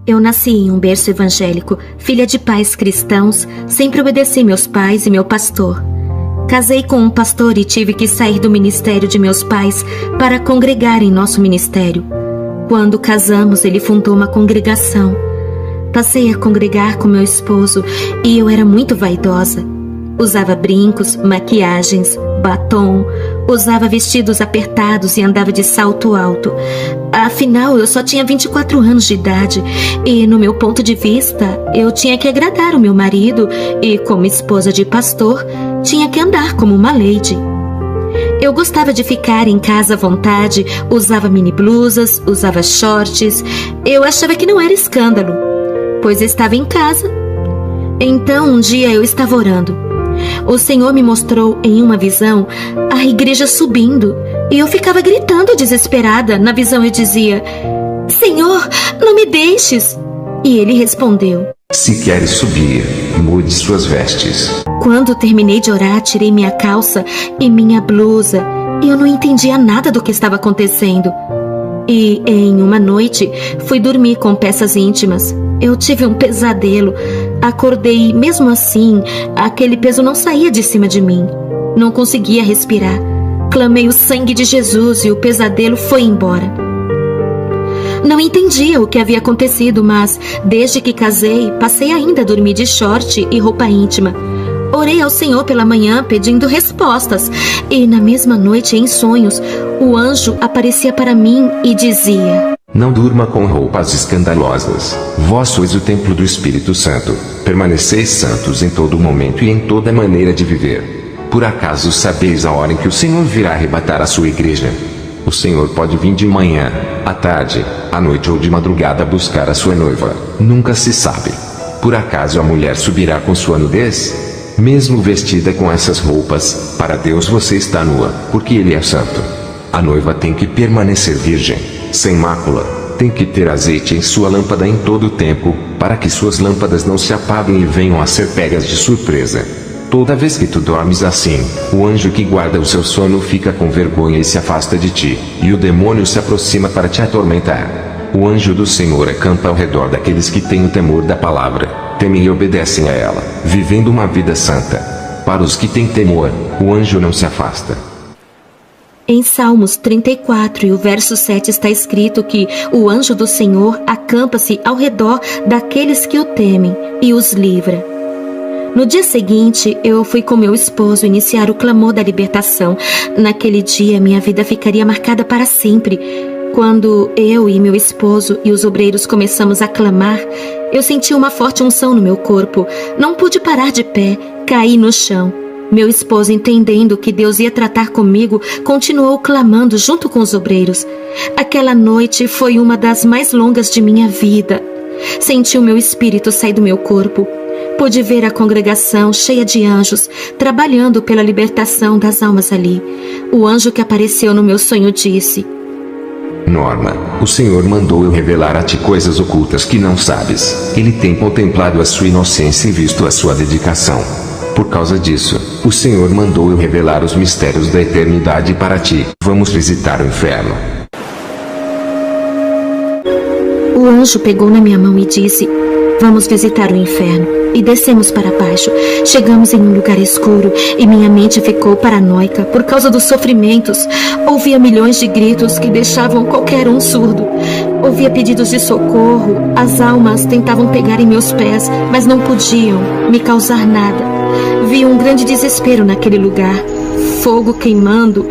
Eu nasci em um berço evangélico, filha de pais cristãos, sempre obedeci meus pais e meu pastor. Casei com um pastor e tive que sair do ministério de meus pais para congregar em nosso ministério. Quando casamos, ele fundou uma congregação. Passei a congregar com meu esposo e eu era muito vaidosa. Usava brincos, maquiagens, batom, usava vestidos apertados e andava de salto alto. Afinal, eu só tinha 24 anos de idade e, no meu ponto de vista, eu tinha que agradar o meu marido e, como esposa de pastor, tinha que andar como uma lady. Eu gostava de ficar em casa à vontade, usava mini blusas, usava shorts. Eu achava que não era escândalo, pois estava em casa. Então, um dia eu estava orando. O Senhor me mostrou em uma visão a igreja subindo e eu ficava gritando desesperada. Na visão eu dizia: Senhor, não me deixes. E ele respondeu: Se queres subir, mude suas vestes. Quando terminei de orar, tirei minha calça e minha blusa e eu não entendia nada do que estava acontecendo. E em uma noite fui dormir com peças íntimas. Eu tive um pesadelo. Acordei e mesmo assim, aquele peso não saía de cima de mim. Não conseguia respirar. Clamei o sangue de Jesus e o pesadelo foi embora. Não entendia o que havia acontecido, mas desde que casei, passei ainda a dormir de short e roupa íntima. Orei ao Senhor pela manhã pedindo respostas e na mesma noite, em sonhos, o anjo aparecia para mim e dizia: Não durma com roupas escandalosas. Vós sois o templo do Espírito Santo. Permaneceis santos em todo momento e em toda maneira de viver. Por acaso sabeis a hora em que o Senhor virá arrebatar a sua igreja? O Senhor pode vir de manhã, à tarde, à noite ou de madrugada buscar a sua noiva. Nunca se sabe. Por acaso a mulher subirá com sua nudez? Mesmo vestida com essas roupas, para Deus você está nua, porque Ele é santo. A noiva tem que permanecer virgem, sem mácula, tem que ter azeite em sua lâmpada em todo o tempo, para que suas lâmpadas não se apaguem e venham a ser pegas de surpresa. Toda vez que tu dormes assim, o anjo que guarda o seu sono fica com vergonha e se afasta de ti, e o demônio se aproxima para te atormentar. O anjo do Senhor acampa ao redor daqueles que têm o temor da palavra, temem e obedecem a ela, vivendo uma vida santa. Para os que têm temor, o anjo não se afasta. Em Salmos 34 e o verso 7 está escrito que o anjo do Senhor acampa-se ao redor daqueles que o temem e os livra. No dia seguinte, eu fui com meu esposo iniciar o clamor da libertação. Naquele dia, minha vida ficaria marcada para sempre. Quando eu e meu esposo e os obreiros começamos a clamar, eu senti uma forte unção no meu corpo. Não pude parar de pé, caí no chão. Meu esposo, entendendo que Deus ia tratar comigo, continuou clamando junto com os obreiros. Aquela noite foi uma das mais longas de minha vida. Senti o meu espírito sair do meu corpo. Pude ver a congregação cheia de anjos, trabalhando pela libertação das almas ali. O anjo que apareceu no meu sonho disse: Norma, o Senhor mandou eu revelar a ti coisas ocultas que não sabes. Ele tem contemplado a sua inocência e visto a sua dedicação. Por causa disso, o Senhor mandou eu revelar os mistérios da eternidade para ti. Vamos visitar o inferno. O anjo pegou na minha mão e disse: Vamos visitar o inferno. E descemos para baixo. Chegamos em um lugar escuro e minha mente ficou paranoica por causa dos sofrimentos. Ouvia milhões de gritos que deixavam qualquer um surdo. Ouvia pedidos de socorro. As almas tentavam pegar em meus pés, mas não podiam me causar nada. Vi um grande desespero naquele lugar. Fogo queimando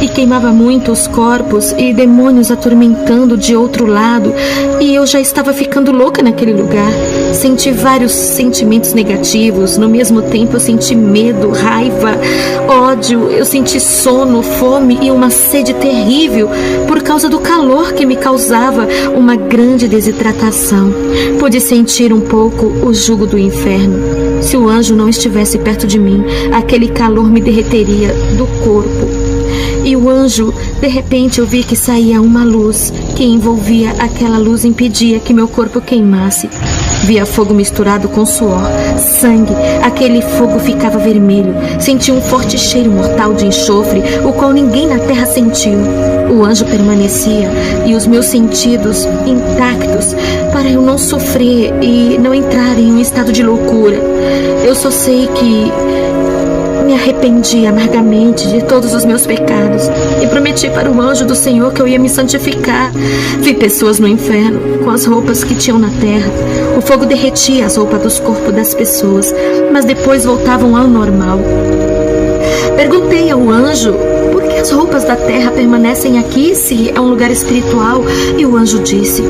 e queimava muito os corpos e demônios atormentando de outro lado, e eu já estava ficando louca naquele lugar. Senti vários sentimentos negativos. No mesmo tempo eu senti medo, raiva, ódio. Eu senti sono, fome e uma sede terrível por causa do calor que me causava uma grande desidratação. Pude sentir um pouco o jugo do inferno. Se o anjo não estivesse perto de mim, aquele calor me derreteria do corpo. E o anjo, de repente eu vi que saía uma luz que envolvia aquela luz e impedia que meu corpo queimasse. Via fogo misturado com suor, sangue. Aquele fogo ficava vermelho. Senti um forte cheiro mortal de enxofre, o qual ninguém na terra sentiu. O anjo permanecia e os meus sentidos intactos para eu não sofrer e não entrar em um estado de loucura. Eu só sei que me arrependi amargamente de todos os meus pecados e prometi para o anjo do Senhor que eu ia me santificar. Vi pessoas no inferno com as roupas que tinham na terra. O fogo derretia as roupas dos corpos das pessoas, mas depois voltavam ao normal. Perguntei ao anjo por que as roupas da terra permanecem aqui se é um lugar espiritual, e o anjo disse: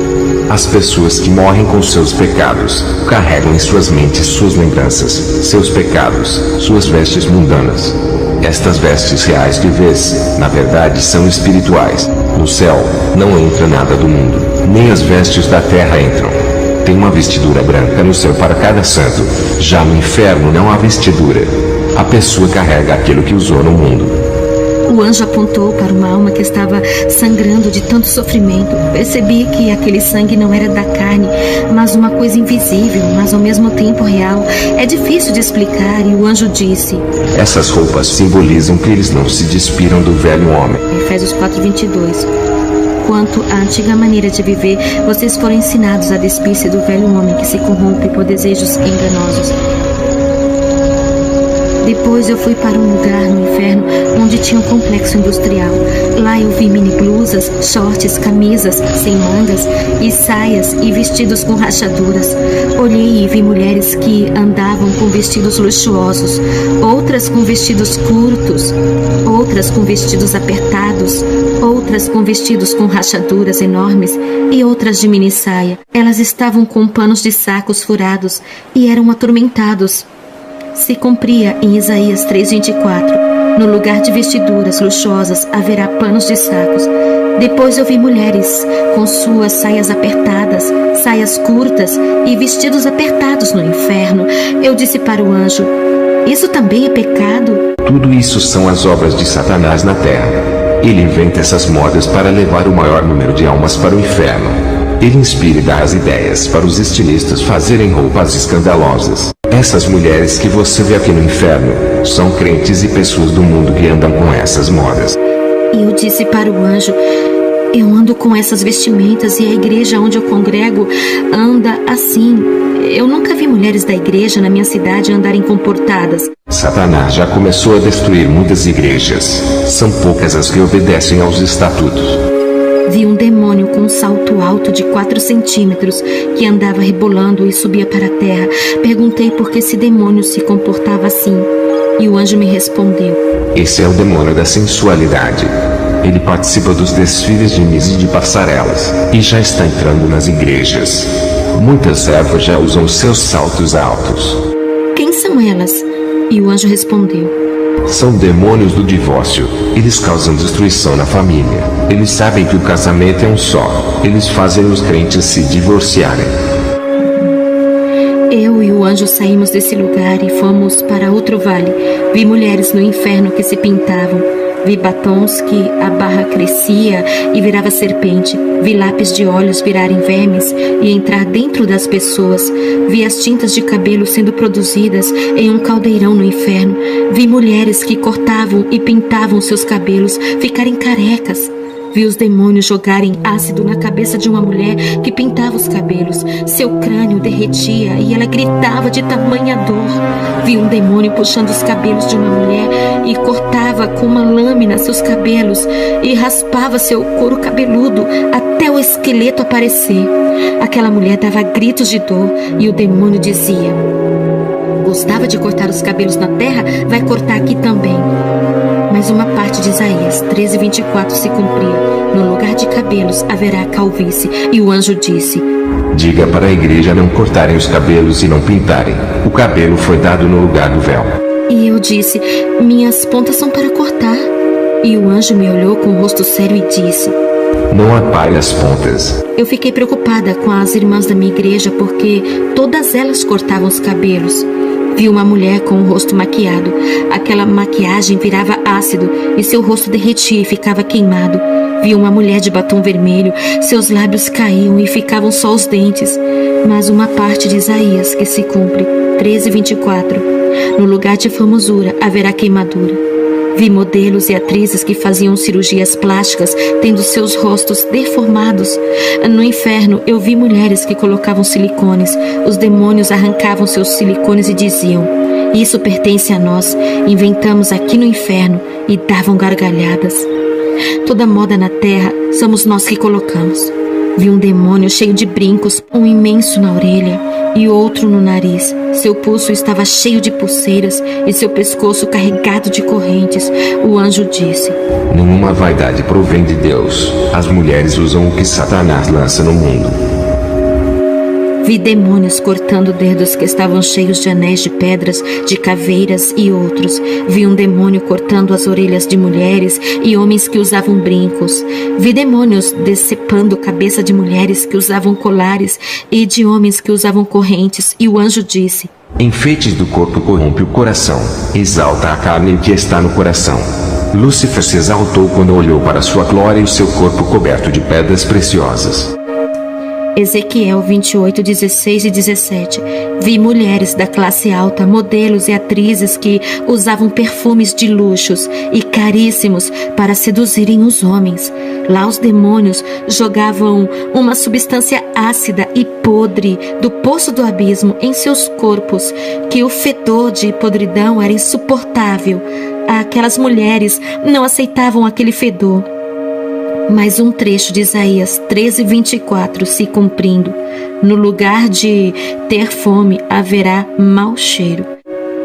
as pessoas que morrem com seus pecados carregam em suas mentes suas lembranças, seus pecados, suas vestes mundanas. Estas vestes reais que vês, na verdade, são espirituais. No céu, não entra nada do mundo, nem as vestes da terra entram. Tem uma vestidura branca no céu para cada santo. Já no inferno não há vestidura. A pessoa carrega aquilo que usou no mundo. O anjo apontou para uma alma que estava sangrando de tanto sofrimento. Percebi que aquele sangue não era da carne, mas uma coisa invisível, mas ao mesmo tempo real. É difícil de explicar, e o anjo disse: essas roupas simbolizam que eles não se despiram do velho homem. Efésios 4:22. Quanto à antiga maneira de viver, vocês foram ensinados a despir-se do velho homem que se corrompe por desejos enganosos. Depois eu fui para um lugar no inferno onde tinha um complexo industrial. Lá eu vi mini blusas, shorts, camisas sem mangas e saias e vestidos com rachaduras. Olhei e vi mulheres que andavam com vestidos luxuosos, outras com vestidos curtos, outras com vestidos apertados, outras com vestidos com rachaduras enormes e outras de mini saia. Elas estavam com panos de sacos furados e eram atormentados. Se cumpria em Isaías 3:24, no lugar de vestiduras luxuosas haverá panos de sacos. Depois eu vi mulheres com suas saias apertadas, saias curtas e vestidos apertados no inferno. Eu disse para o anjo: isso também é pecado? Tudo isso são as obras de Satanás na terra. Ele inventa essas modas para levar o maior número de almas para o inferno. Ele inspira e dá as ideias para os estilistas fazerem roupas escandalosas. Essas mulheres que você vê aqui no inferno são crentes e pessoas do mundo que andam com essas modas. E eu disse para o anjo: eu ando com essas vestimentas e a igreja onde eu congrego anda assim. Eu nunca vi mulheres da igreja na minha cidade andarem comportadas. Satanás já começou a destruir muitas igrejas. São poucas as que obedecem aos estatutos. Vi um demônio com um salto alto de 4 centímetros que andava rebolando e subia para a terra. Perguntei por que esse demônio se comportava assim. E o anjo me respondeu: esse é o demônio da sensualidade. Ele participa dos desfiles de Miss e de passarelas, e já está entrando nas igrejas. Muitas servas já usam seus saltos altos. Quem são elas? E o anjo respondeu: são demônios do divórcio. Eles causam destruição na família. Eles sabem que o casamento é um só. Eles fazem os crentes se divorciarem. Eu e o anjo saímos desse lugar e fomos para outro vale. Vi mulheres no inferno que se pintavam. Vi batons que a barra crescia e virava serpente. Vi lápis de olhos virarem vermes e entrar dentro das pessoas. Vi as tintas de cabelo sendo produzidas em um caldeirão no inferno. Vi mulheres que cortavam e pintavam seus cabelos ficarem carecas. Vi os demônios jogarem ácido na cabeça de uma mulher que pintava os cabelos. Seu crânio derretia e ela gritava de tamanha dor. Vi um demônio puxando os cabelos de uma mulher e cortava com uma lâmina seus cabelos e raspava seu couro cabeludo até o esqueleto aparecer. Aquela mulher dava gritos de dor e o demônio dizia: gostava de cortar os cabelos na terra, vai cortar aqui também. Mas uma parte de Isaías 13:24 se cumpria. No lugar de cabelos haverá calvície. E o anjo disse: diga para a igreja não cortarem os cabelos e não pintarem. O cabelo foi dado no lugar do véu. E eu disse: minhas pontas são para cortar. E o anjo me olhou com o rosto sério e disse: não apare as pontas. Eu fiquei preocupada com as irmãs da minha igreja porque todas elas cortavam os cabelos. Vi uma mulher com o rosto maquiado. Aquela maquiagem virava ácido e seu rosto derretia e ficava queimado. Vi uma mulher de batom vermelho, seus lábios caíam e ficavam só os dentes. Mas uma parte de Isaías que se cumpre, 13:24. No lugar de formosura haverá queimadura. Vi modelos e atrizes que faziam cirurgias plásticas, tendo seus rostos deformados. No inferno, eu vi mulheres que colocavam silicones. Os demônios arrancavam seus silicones e diziam: "Isso pertence a nós. Inventamos aqui no inferno", e davam gargalhadas. Toda moda na terra somos nós que colocamos. Vi um demônio cheio de brincos, um imenso na orelha e outro no nariz. Seu pulso estava cheio de pulseiras e seu pescoço carregado de correntes. O anjo disse: "Nenhuma vaidade provém de Deus. As mulheres usam o que Satanás lança no mundo." Vi demônios cortando dedos que estavam cheios de anéis de pedras, de caveiras e outros. Vi um demônio cortando as orelhas de mulheres e homens que usavam brincos. Vi demônios decepando a cabeça de mulheres que usavam colares e de homens que usavam correntes. E o anjo disse: "Enfeites do corpo corrompe o coração, exalta a carne que está no coração." Lúcifer se exaltou quando olhou para sua glória e o seu corpo coberto de pedras preciosas. Ezequiel 28:16 e 17. Vi mulheres da classe alta, modelos e atrizes que usavam perfumes de luxos e caríssimos para seduzirem os homens. Lá os demônios jogavam uma substância ácida e podre do poço do abismo em seus corpos, que o fedor de podridão era insuportável. Aquelas mulheres não aceitavam aquele fedor. Mas um trecho de Isaías 13:24 se cumprindo: no lugar de ter fome haverá mau cheiro.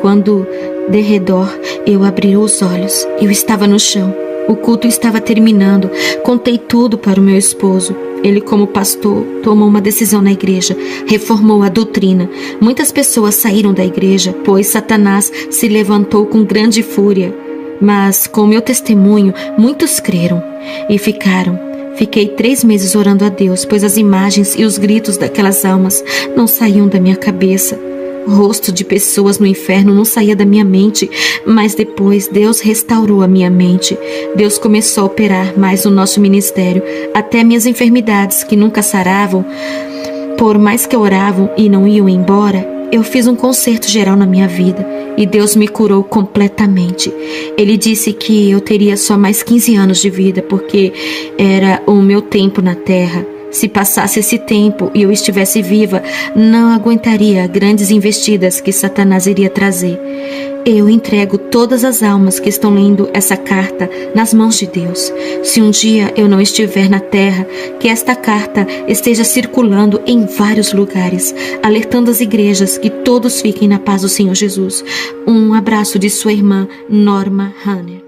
Quando de redor eu abri os olhos, eu estava no chão. O culto estava terminando. Contei tudo para o meu esposo. Ele, como pastor, tomou uma decisão na igreja, reformou a doutrina. Muitas pessoas saíram da igreja, pois Satanás se levantou com grande fúria. Mas, com meu testemunho, muitos creram e ficaram. Fiquei 3 meses orando a Deus, pois as imagens e os gritos daquelas almas não saíam da minha cabeça. O rosto de pessoas no inferno não saía da minha mente, mas depois Deus restaurou a minha mente. Deus começou a operar mais no nosso ministério, até minhas enfermidades que nunca saravam. Por mais que oravam e não iam embora, eu fiz um concerto geral na minha vida e Deus me curou completamente. Ele disse que eu teria só mais 15 anos de vida porque era o meu tempo na terra. Se passasse esse tempo e eu estivesse viva, não aguentaria grandes investidas que Satanás iria trazer. Eu entrego todas as almas que estão lendo essa carta nas mãos de Deus. Se um dia eu não estiver na terra, que esta carta esteja circulando em vários lugares, alertando as igrejas que todos fiquem na paz do Senhor Jesus. Um abraço de sua irmã Norma Hanner.